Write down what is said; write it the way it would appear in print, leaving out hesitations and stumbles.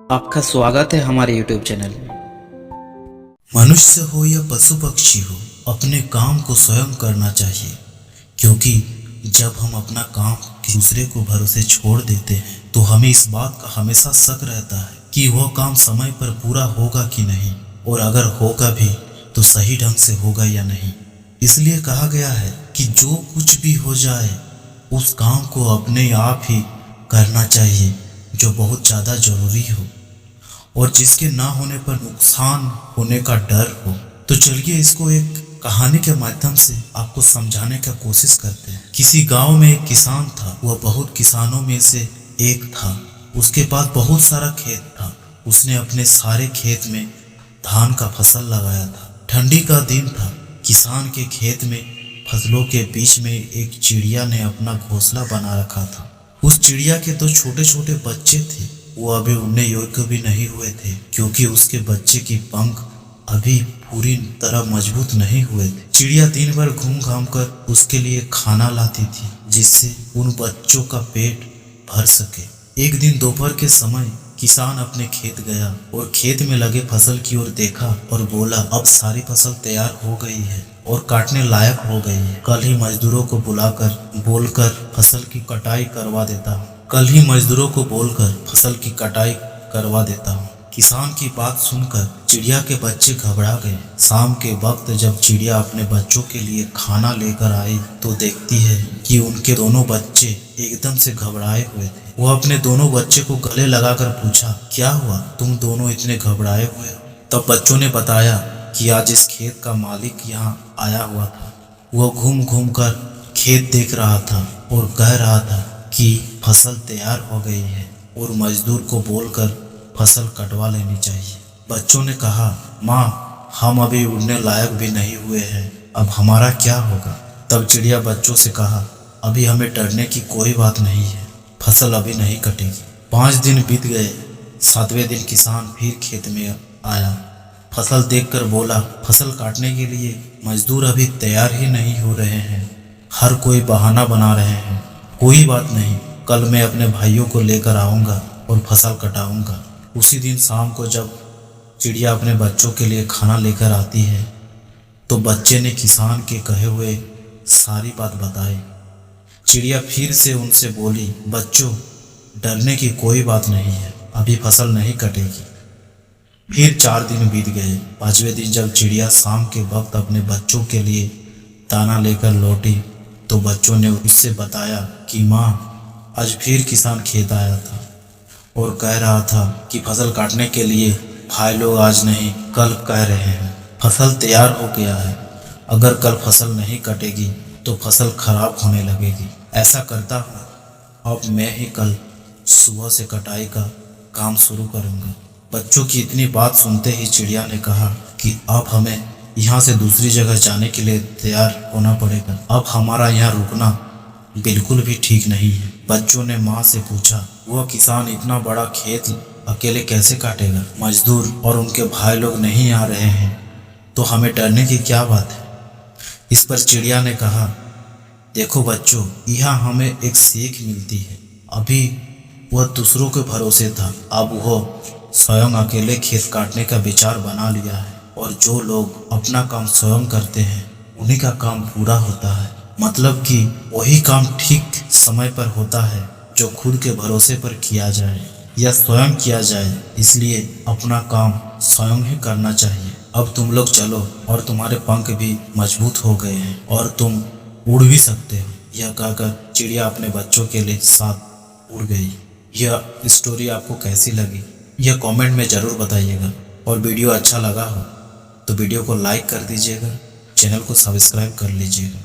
आपका स्वागत है हमारे YouTube चैनल में। मनुष्य हो या पशु पक्षी हो, अपने काम को स्वयं करना चाहिए, क्योंकि जब हम अपना काम दूसरे को भरोसे छोड़ देते हैं तो हमें इस बात का हमेशा शक रहता है कि वह काम समय पर पूरा होगा कि नहीं, और अगर होगा भी तो सही ढंग से होगा या नहीं। इसलिए कहा गया है कि जो कुछ भी हो जाए उस काम को अपने आप ही करना चाहिए जो बहुत ज़्यादा जरूरी हो और जिसके ना होने पर नुकसान होने का डर हो। तो चलिए इसको एक कहानी के माध्यम से आपको समझाने का कोशिश करते हैं। किसी गांव में एक किसान था। वह बहुत किसानों में से एक था। उसके पास बहुत सारा खेत था। उसने अपने सारे खेत में धान का फसल लगाया था। ठंडी का दिन था। किसान के खेत में फसलों के बीच में एक चिड़िया ने अपना घोंसला बना रखा था। उस चिड़िया के दो छोटे छोटे बच्चे थे। वो अभी उड़ने योग्य भी नहीं हुए थे, क्योंकि उसके बच्चे की पंख अभी पूरी तरह मजबूत नहीं हुए थे। चिड़िया दिन भर घूम घाम कर उसके लिए खाना लाती थी, जिससे उन बच्चों का पेट भर सके। एक दिन दोपहर के समय किसान अपने खेत गया और खेत में लगे फसल की ओर देखा और बोला, अब सारी फसल तैयार हो गई है और काटने लायक हो गई है। कल ही मजदूरों को बोलकर फसल की कटाई करवा देता हूँ। किसान की बात सुनकर चिड़िया के बच्चे घबरा गए। शाम के वक्त जब चिड़िया अपने बच्चों के लिए खाना लेकर आई तो देखती है कि उनके दोनों बच्चे एकदम से घबराए हुए थे। वह अपने दोनों बच्चे को गले लगाकर पूछा, क्या हुआ, तुम दोनों इतने घबराए हुए हो? तब बच्चों ने बताया कि आज इस खेत का मालिक यहाँ आया हुआ था। वह घूम घूम कर खेत देख रहा था और कह रहा था कि फसल तैयार हो गई है और मजदूर को बोलकर फसल कटवा लेनी चाहिए। बच्चों ने कहा, माँ, हम अभी उड़ने लायक भी नहीं हुए हैं, अब हमारा क्या होगा? तब चिड़िया बच्चों से कहा, अभी हमें डरने की कोई बात नहीं है, फसल अभी नहीं कटेगी। 5 दिन बीत गए। 7वें दिन किसान फिर खेत में आया। फसल देखकर बोला, फसल काटने के लिए मजदूर अभी तैयार ही नहीं हो रहे हैं, हर कोई बहाना बना रहे हैं। कोई बात नहीं, कल मैं अपने भाइयों को लेकर आऊँगा और फसल कटाऊँगा। उसी दिन शाम को जब चिड़िया अपने बच्चों के लिए खाना लेकर आती है तो बच्चे ने किसान के कहे हुए सारी बात बताई। चिड़िया फिर से उनसे बोली, बच्चों, डरने की कोई बात नहीं है, अभी फसल नहीं कटेगी। फिर 4 दिन बीत गए। 5वें दिन जब चिड़िया शाम के वक्त अपने बच्चों के लिए दाना लेकर लौटी तो बच्चों ने उससे बताया कि माँ, आज फिर किसान खेत आया था और कह रहा था कि फसल काटने के लिए भाई लोग आज नहीं कल कह रहे हैं। फसल तैयार हो गया है, अगर कल फसल नहीं कटेगी तो फसल खराब होने लगेगी। ऐसा करता हूँ, अब मैं ही कल सुबह से कटाई का काम शुरू करूँगा। बच्चों की इतनी बात सुनते ही चिड़िया ने कहा कि अब हमें यहाँ से दूसरी जगह जाने के लिए तैयार होना पड़ेगा। अब हमारा यहाँ रुकना बिल्कुल भी ठीक नहीं है। बच्चों ने माँ से पूछा, वह किसान इतना बड़ा खेत अकेले कैसे काटेगा? मजदूर और उनके भाई लोग नहीं आ रहे हैं तो हमें डरने की क्या बात है? इस पर चिड़िया ने कहा, देखो बच्चों, यहाँ हमें एक सीख मिलती है। अभी वह दूसरों के भरोसे था, अब वह स्वयं अकेले खेत काटने का विचार बना लिया है, और जो लोग अपना काम स्वयं करते हैं उन्हीं का काम पूरा होता है। मतलब कि वही काम ठीक समय पर होता है जो खुद के भरोसे पर किया जाए या स्वयं किया जाए। इसलिए अपना काम स्वयं ही करना चाहिए। अब तुम लोग चलो, और तुम्हारे पंख भी मजबूत हो गए हैं और तुम उड़ भी सकते हो। यह कहकर चिड़िया अपने बच्चों के लिए साथ उड़ गई। यह स्टोरी आपको कैसी लगी यह कमेंट में ज़रूर बताइएगा, और वीडियो अच्छा लगा हो तो वीडियो को लाइक कर दीजिएगा, चैनल को सब्सक्राइब कर लीजिएगा।